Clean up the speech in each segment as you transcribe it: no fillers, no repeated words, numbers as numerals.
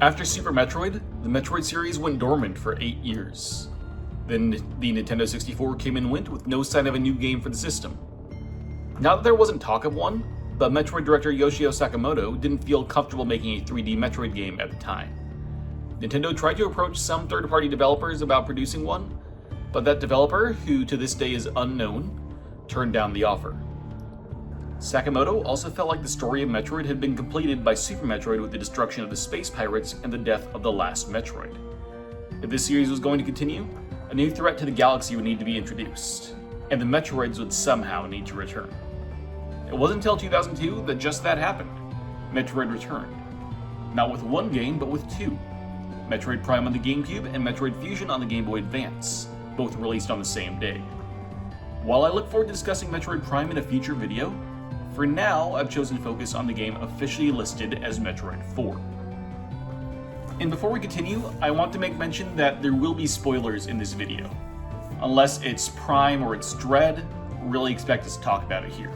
After Super Metroid, the Metroid series went dormant for 8 years. Then the Nintendo 64 came and went with no sign of a new game for the system. Not that there wasn't talk of one, but Metroid director Yoshio Sakamoto didn't feel comfortable making a 3D Metroid game at the time. Nintendo tried to approach some third-party developers about producing one, but that developer, who to this day is unknown, turned down the offer. Sakamoto also felt like the story of Metroid had been completed by Super Metroid with the destruction of the space pirates and the death of the last Metroid. If this series was going to continue, a new threat to the galaxy would need to be introduced, and the Metroids would somehow need to return. It wasn't until 2002 that just that happened. Metroid returned. Not with one game, but with two. Metroid Prime on the GameCube and Metroid Fusion on the Game Boy Advance, both released on the same day. While I look forward to discussing Metroid Prime in a future video, for now I've chosen to focus on the game officially listed as Metroid 4. And before we continue, I want to make mention that there will be spoilers in this video. Unless it's Prime or it's Dread, really expect us to talk about it here.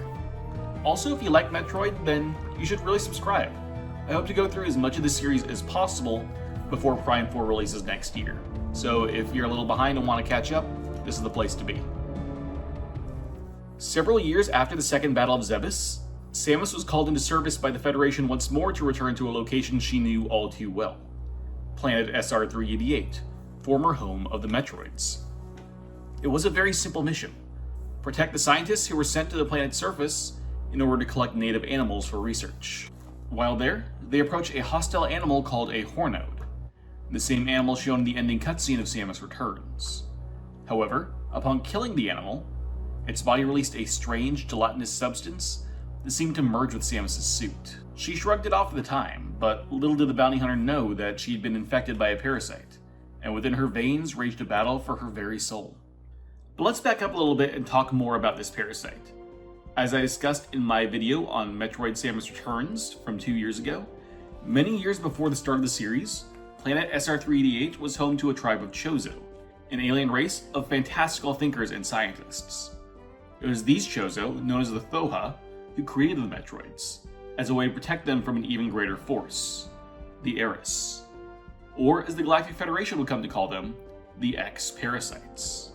Also, if you like Metroid, then you should really subscribe. I hope to go through as much of the series as possible before Prime 4 releases next year. So if you're a little behind and want to catch up, this is the place to be. Several years after the second Battle of Zebes, Samus was called into service by the Federation once more to return to a location she knew all too well. Planet SR-388, former home of the Metroids. It was a very simple mission. Protect the scientists who were sent to the planet's surface in order to collect native animals for research. While there, they approach a hostile animal called a Hornode, the same animal shown in the ending cutscene of Samus Returns. However, upon killing the animal, its body released a strange, gelatinous substance that seemed to merge with Samus's suit. She shrugged it off at the time, but little did the bounty hunter know that she had been infected by a parasite, and within her veins raged a battle for her very soul. But let's back up a little bit and talk more about this parasite. As I discussed in my video on Metroid Samus Returns from 2 years ago, many years before the start of the series, Planet SR-388 was home to a tribe of Chozo, an alien race of fantastical thinkers and scientists. It was these Chozo, known as the Thoha, who created the Metroids, as a way to protect them from an even greater force, the Eris. Or, as the Galactic Federation would come to call them, the X Parasites.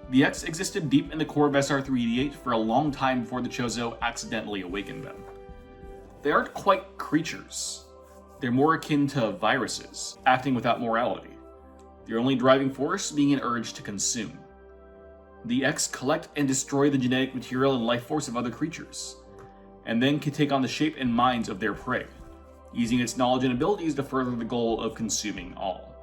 The X existed deep in the core of SR-388 for a long time before the Chozo accidentally awakened them. They aren't quite creatures. They're more akin to viruses, acting without morality, their only driving force being an urge to consume. The X collect and destroy the genetic material and life force of other creatures, and then can take on the shape and minds of their prey, using its knowledge and abilities to further the goal of consuming all.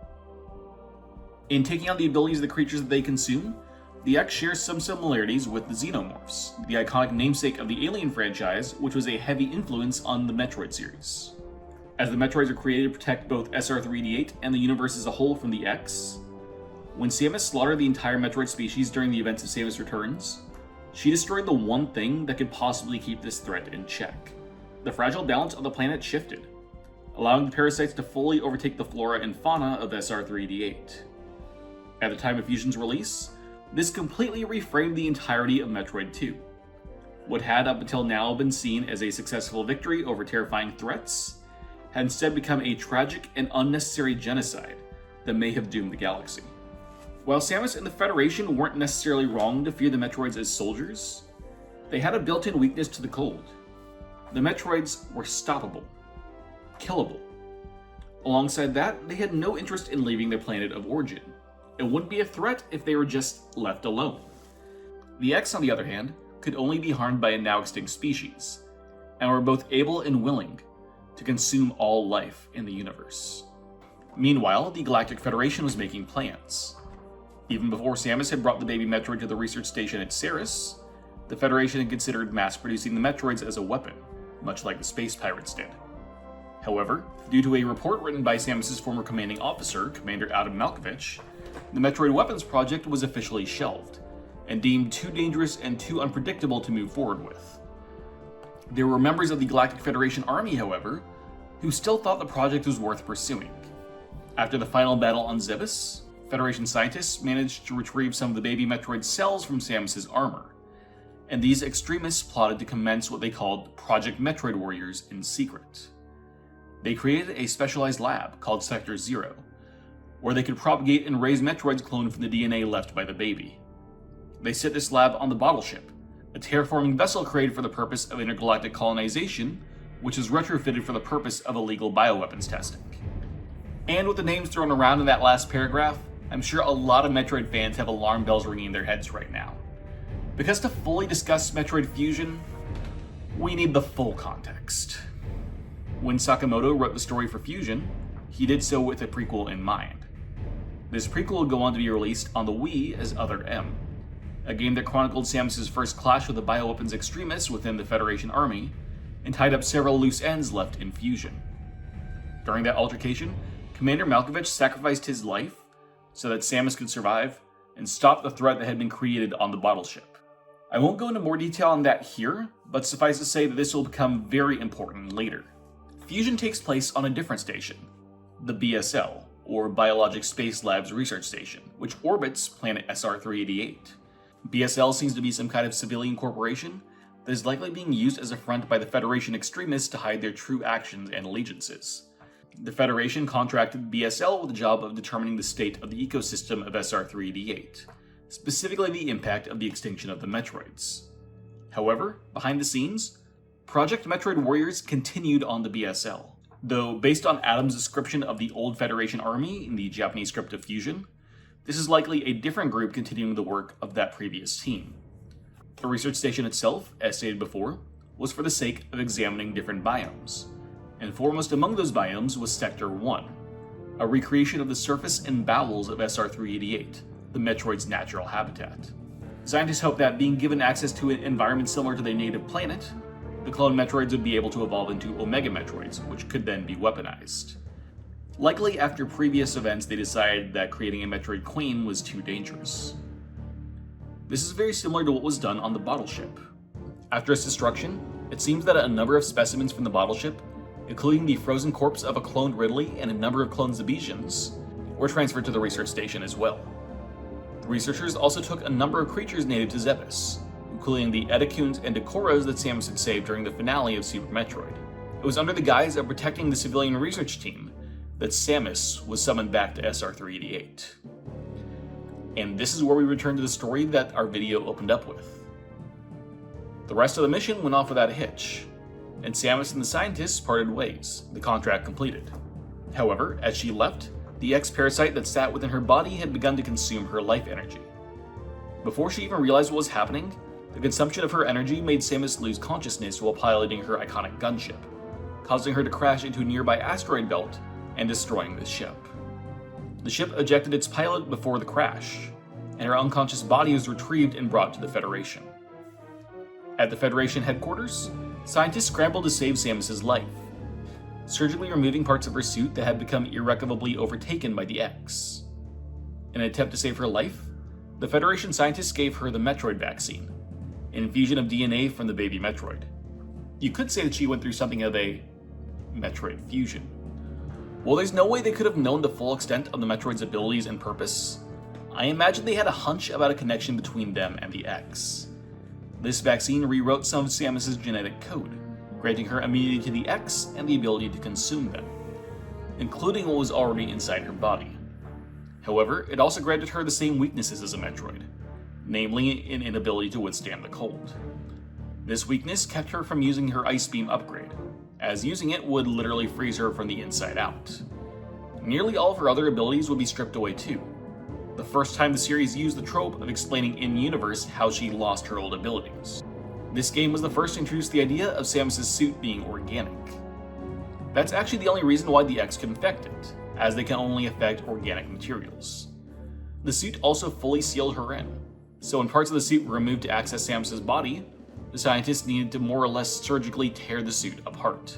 In taking on the abilities of the creatures that they consume, the X shares some similarities with the Xenomorphs, the iconic namesake of the Alien franchise, which was a heavy influence on the Metroid series. As the Metroids are created to protect both SR-388 and the universe as a whole from the X, when Samus slaughtered the entire Metroid species during the events of Samus Returns, she destroyed the one thing that could possibly keep this threat in check. The fragile balance of the planet shifted, allowing the parasites to fully overtake the flora and fauna of SR-388. At the time of Fusion's release, this completely reframed the entirety of Metroid 2. What had up until now been seen as a successful victory over terrifying threats had instead become a tragic and unnecessary genocide that may have doomed the galaxy. While Samus and the Federation weren't necessarily wrong to fear the Metroids as soldiers, they had a built-in weakness to the cold. The Metroids were stoppable, killable. Alongside that, they had no interest in leaving their planet of origin. It wouldn't be a threat if they were just left alone. The X, on the other hand, could only be harmed by a now extinct species, and were both able and willing to consume all life in the universe. Meanwhile, the Galactic Federation was making plans. Even before Samus had brought the baby Metroid to the research station at Ceres, the Federation had considered mass-producing the Metroids as a weapon, much like the space pirates did. However, due to a report written by Samus's former commanding officer, Commander Adam Malkovich, the Metroid Weapons project was officially shelved, and deemed too dangerous and too unpredictable to move forward with. There were members of the Galactic Federation Army, however, who still thought the project was worth pursuing. After the final battle on Zebes, Federation scientists managed to retrieve some of the baby Metroid cells from Samus's armor, and these extremists plotted to commence what they called Project Metroid Warriors in secret. They created a specialized lab called Sector 0, where they could propagate and raise Metroids cloned from the DNA left by the baby. They set this lab on the Bottle Ship, a terraforming vessel created for the purpose of intergalactic colonization, which is retrofitted for the purpose of illegal bioweapons testing. And with the names thrown around in that last paragraph, I'm sure a lot of Metroid fans have alarm bells ringing in their heads right now. Because to fully discuss Metroid Fusion, we need the full context. When Sakamoto wrote the story for Fusion, he did so with a prequel in mind. This prequel would go on to be released on the Wii as Other M, a game that chronicled Samus' first clash with the bioweapons extremists within the Federation army, and tied up several loose ends left in Fusion. During that altercation, Commander Malkovich sacrificed his life so that Samus could survive and stop the threat that had been created on the Bottle Ship. I won't go into more detail on that here, but suffice to say that this will become very important later. Fusion takes place on a different station, the BSL, or Biologic Space Labs Research Station, which orbits planet SR-388. BSL seems to be some kind of civilian corporation that is likely being used as a front by the Federation extremists to hide their true actions and allegiances. The Federation contracted BSL with the job of determining the state of the ecosystem of SR-388, specifically the impact of the extinction of the Metroids. However, behind the scenes, Project Metroid Warriors continued on the BSL, though based on Adam's description of the old Federation army in the Japanese script of Fusion, this is likely a different group continuing the work of that previous team. The research station itself, as stated before, was for the sake of examining different biomes, and foremost among those biomes was Sector 1, a recreation of the surface and bowels of SR-388, the Metroid's natural habitat. Scientists hope that being given access to an environment similar to their native planet, the clone Metroids would be able to evolve into Omega Metroids, which could then be weaponized. Likely after previous events they decided that creating a Metroid Queen was too dangerous. This is very similar to what was done on the Bottle Ship. After its destruction, it seems that a number of specimens from the Bottle Ship, including the frozen corpse of a cloned Ridley and a number of cloned Zebesians, were transferred to the research station as well. The researchers also took a number of creatures native to Zebes, including the Edecunes and Decoras that Samus had saved during the finale of Super Metroid. It was under the guise of protecting the civilian research team that Samus was summoned back to SR-388. And this is where we return to the story that our video opened up with. The rest of the mission went off without a hitch, and Samus and the scientists parted ways, the contract completed. However, as she left, the X Parasite that sat within her body had begun to consume her life energy. Before she even realized what was happening, the consumption of her energy made Samus lose consciousness while piloting her iconic gunship, causing her to crash into a nearby asteroid belt and destroying the ship. The ship ejected its pilot before the crash, and her unconscious body was retrieved and brought to the Federation. At the Federation headquarters, scientists scrambled to save Samus's life, surgically removing parts of her suit that had become irrecoverably overtaken by the X. In an attempt to save her life, the Federation scientists gave her the Metroid vaccine, an infusion of DNA from the baby Metroid. You could say that she went through something of a Metroid Fusion. While there's no way they could have known the full extent of the Metroid's abilities and purpose, I imagine they had a hunch about a connection between them and the X. This vaccine rewrote some of Samus's genetic code, granting her immunity to the X and the ability to consume them, including what was already inside her body. However, it also granted her the same weaknesses as a Metroid, namely an inability to withstand the cold. This weakness kept her from using her Ice Beam upgrade, as using it would literally freeze her from the inside out. Nearly all of her other abilities would be stripped away too, the first time the series used the trope of explaining in-universe how she lost her old abilities. This game was the first to introduce the idea of Samus' suit being organic. That's actually the only reason why the X could infect it, as they can only affect organic materials. The suit also fully sealed her in, so when parts of the suit were removed to access Samus' body, the scientists needed to more or less surgically tear the suit apart.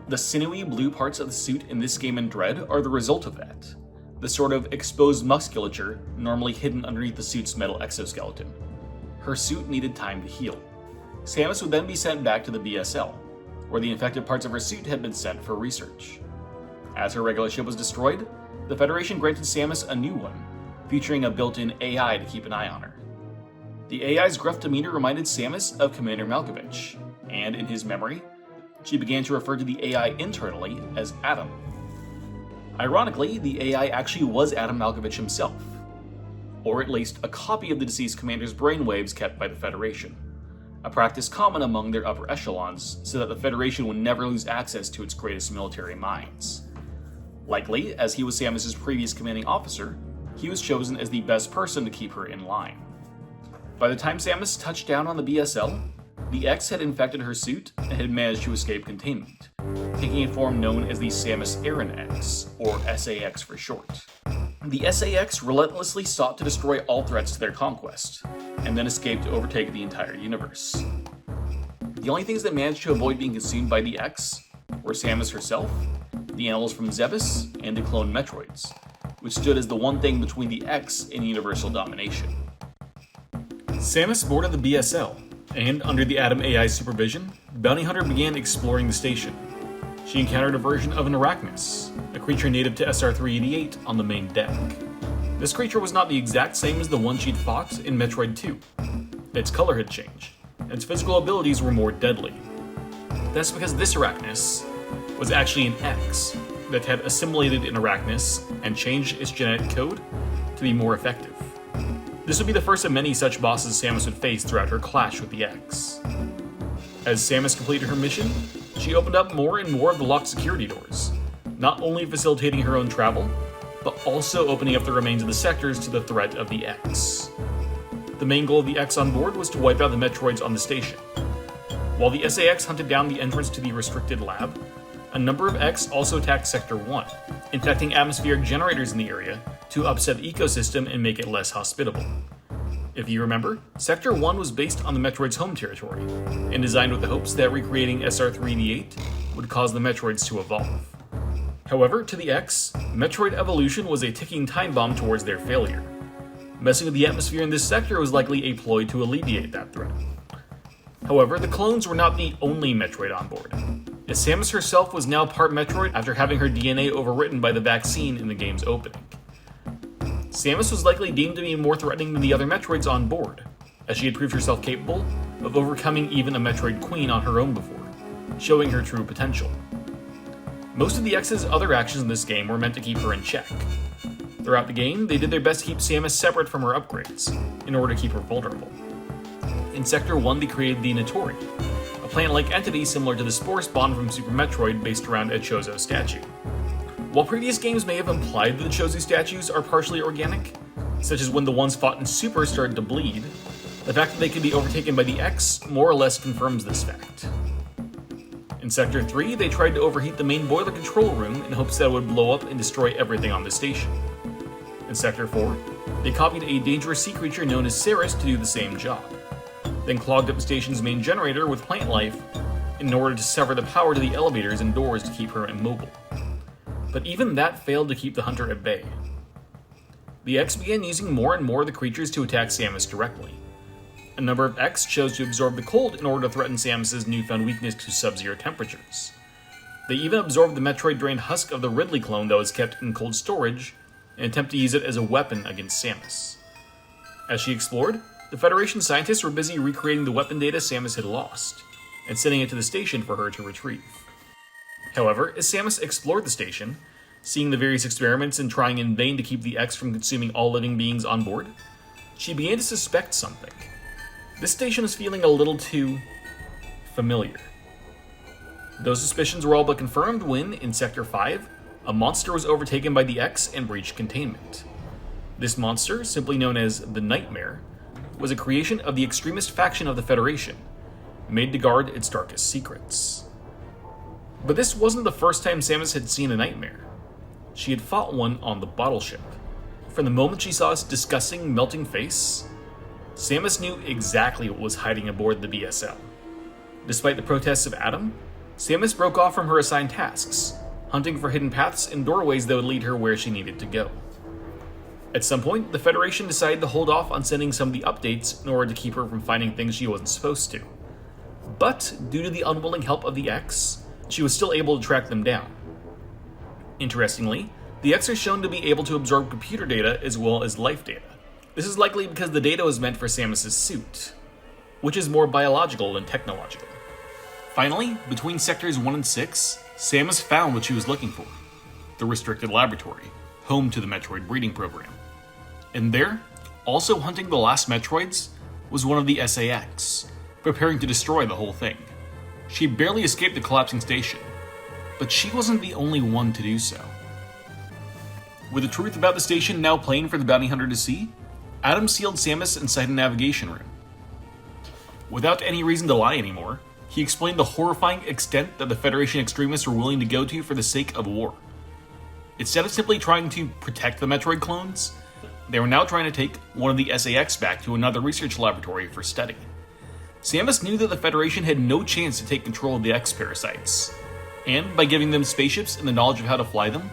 The sinewy blue parts of the suit in this game in Dread are the result of that, the sort of exposed musculature normally hidden underneath the suit's metal exoskeleton. Her suit needed time to heal. Samus would then be sent back to the BSL, where the infected parts of her suit had been sent for research. As her regular ship was destroyed, the Federation granted Samus a new one, featuring a built-in AI to keep an eye on her. The AI's gruff demeanor reminded Samus of Commander Malkovich, and in his memory, she began to refer to the AI internally as Adam. Ironically, the AI actually was Adam Malkovich himself, or at least a copy of the deceased commander's brainwaves kept by the Federation, a practice common among their upper echelons so that the Federation would never lose access to its greatest military minds. Likely, as he was Samus's previous commanding officer, he was chosen as the best person to keep her in line. By the time Samus touched down on the BSL, the X had infected her suit and had managed to escape containment, taking a form known as the Samus Aran X, or SAX for short. The SAX relentlessly sought to destroy all threats to their conquest, and then escaped to overtake the entire universe. The only things that managed to avoid being consumed by the X were Samus herself, the animals from Zebes, and the clone Metroids, which stood as the one thing between the X and universal domination. Samus boarded the BSL, and under the Adam AI's supervision, the bounty hunter began exploring the station. She encountered a version of an Arachnus, a creature native to SR388 on the main deck. This creature was not the exact same as the one she'd fought in Metroid 2. Its color had changed, and its physical abilities were more deadly. That's because this Arachnus was actually an X that had assimilated an Arachnus and changed its genetic code to be more effective. This would be the first of many such bosses Samus would face throughout her clash with the X. As Samus completed her mission, she opened up more and more of the locked security doors, not only facilitating her own travel, but also opening up the remains of the sectors to the threat of the X. The main goal of the X on board was to wipe out the Metroids on the station. While the SAX hunted down the entrance to the restricted lab, a number of X also attacked Sector 1, infecting atmospheric generators in the area to upset the ecosystem and make it less hospitable. If you remember, Sector 1 was based on the Metroids' home territory, and designed with the hopes that recreating SR388 would cause the Metroids to evolve. However, to the X, Metroid evolution was a ticking time bomb towards their failure. Messing with the atmosphere in this sector was likely a ploy to alleviate that threat. However, the clones were not the only Metroid on board, as Samus herself was now part Metroid after having her DNA overwritten by the vaccine in the game's opening. Samus was likely deemed to be more threatening than the other Metroids on board, as she had proved herself capable of overcoming even a Metroid Queen on her own before, showing her true potential. Most of the X's other actions in this game were meant to keep her in check. Throughout the game, they did their best to keep Samus separate from her upgrades, in order to keep her vulnerable. In Sector 1, they created the Notori, a plant-like entity similar to the Spore spawn from Super Metroid based around a Chozo statue. While previous games may have implied that the Chozo statues are partially organic, such as when the ones fought in Super started to bleed, the fact that they could be overtaken by the X more or less confirms this fact. In Sector 3, they tried to overheat the main boiler control room in hopes that it would blow up and destroy everything on the station. In Sector 4, they copied a dangerous sea creature known as Ceres to do the same job, then clogged up the station's main generator with plant life in order to sever the power to the elevators and doors to keep her immobile. But even that failed to keep the hunter at bay. The X began using more and more of the creatures to attack Samus directly. A number of X chose to absorb the cold in order to threaten Samus's newfound weakness to sub-zero temperatures. They even absorbed the Metroid-drained husk of the Ridley clone that was kept in cold storage in an attempt to use it as a weapon against Samus. As she explored, the Federation scientists were busy recreating the weapon data Samus had lost, and sending it to the station for her to retrieve. However, as Samus explored the station, seeing the various experiments and trying in vain to keep the X from consuming all living beings on board, she began to suspect something. This station was feeling a little too familiar. Those suspicions were all but confirmed when, in Sector 5, a monster was overtaken by the X and breached containment. This monster, simply known as the Nightmare, was a creation of the extremist faction of the Federation, made to guard its darkest secrets. But this wasn't the first time Samus had seen a nightmare. She had fought one on the bottle ship. From the moment she saw its disgusting, melting face, Samus knew exactly what was hiding aboard the BSL. Despite the protests of Adam, Samus broke off from her assigned tasks, hunting for hidden paths and doorways that would lead her where she needed to go. At some point, the Federation decided to hold off on sending some of the updates in order to keep her from finding things she wasn't supposed to. But, due to the unwilling help of the X, she was still able to track them down. Interestingly, the X are shown to be able to absorb computer data as well as life data. This is likely because the data was meant for Samus's suit, which is more biological than technological. Finally, between sectors 1 and 6, Samus found what she was looking for: the restricted laboratory, home to the Metroid breeding program. And there, also hunting the last Metroids, was one of the SAX, preparing to destroy the whole thing. She barely escaped the collapsing station, but she wasn't the only one to do so. With the truth about the station now plain for the bounty hunter to see, Adam sealed Samus inside a navigation room. Without any reason to lie anymore, he explained the horrifying extent that the Federation extremists were willing to go to for the sake of war. Instead of simply trying to protect the Metroid clones, they were now trying to take one of the SAX back to another research laboratory for study. Samus knew that the Federation had no chance to take control of the X Parasites, and by giving them spaceships and the knowledge of how to fly them,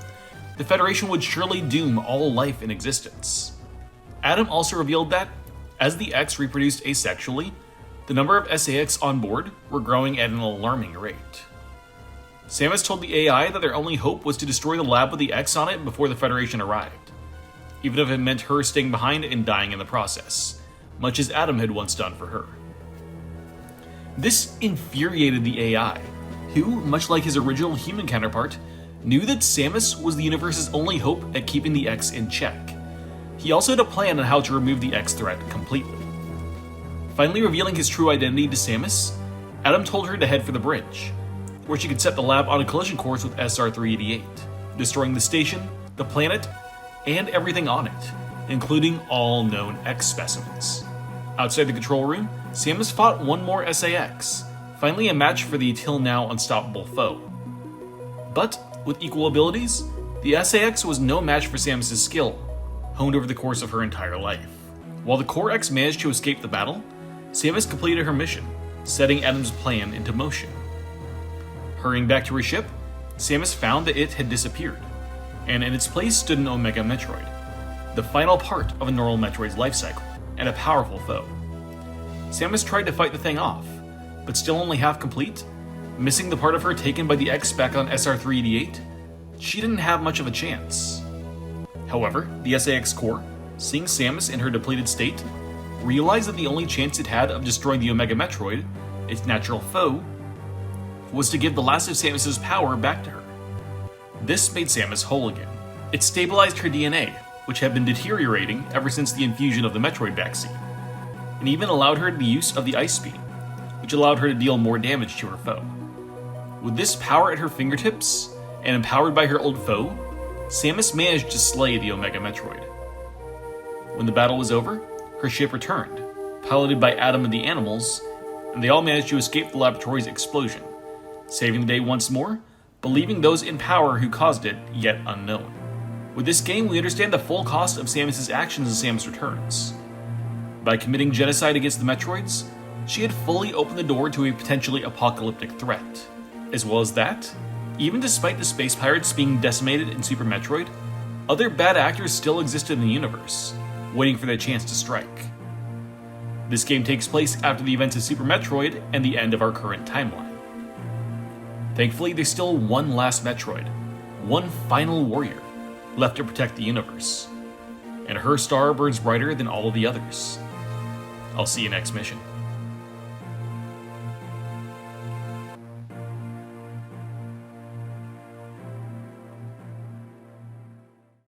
the Federation would surely doom all life in existence. Adam also revealed that, as the X reproduced asexually, the number of SAX on board were growing at an alarming rate. Samus told the AI that their only hope was to destroy the lab with the X on it before the Federation arrived, even if it meant her staying behind and dying in the process, much as Adam had once done for her. This infuriated the AI, who, much like his original human counterpart, knew that Samus was the universe's only hope at keeping the X in check. He also had a plan on how to remove the X threat completely. Finally revealing his true identity to Samus, Adam told her to head for the bridge, where she could set the lab on a collision course with SR-388, destroying the station, the planet, and everything on it, including all known X specimens. Outside the control room, Samus fought one more SAX, finally a match for the till now unstoppable foe. But, with equal abilities, the SAX was no match for Samus' skill, honed over the course of her entire life. While the Core X managed to escape the battle, Samus completed her mission, setting Adam's plan into motion. Hurrying back to her ship, Samus found that it had disappeared, and in its place stood an Omega Metroid, the final part of a normal Metroid's life cycle, and a powerful foe. Samus tried to fight the thing off, but still only half complete, missing the part of her taken by the X back on SR-388, she didn't have much of a chance. However, the SAX core, seeing Samus in her depleted state, realized that the only chance it had of destroying the Omega Metroid, its natural foe, was to give the last of Samus's power back to her. This made Samus whole again. It stabilized her DNA, which had been deteriorating ever since the infusion of the Metroid vaccine, and even allowed her the use of the Ice Beam, which allowed her to deal more damage to her foe. With this power at her fingertips, and empowered by her old foe, Samus managed to slay the Omega Metroid. When the battle was over, her ship returned, piloted by Adam and the animals, and they all managed to escape the laboratory's explosion, saving the day once more, but leaving those in power who caused it yet unknown. With this game, we understand the full cost of Samus' actions as Samus returns. By committing genocide against the Metroids, she had fully opened the door to a potentially apocalyptic threat. As well as that, even despite the space pirates being decimated in Super Metroid, other bad actors still existed in the universe, waiting for their chance to strike. This game takes place after the events of Super Metroid and the end of our current timeline. Thankfully, there's still one last Metroid, one final warrior, left to protect the universe, and her star burns brighter than all of the others. I'll see you next mission.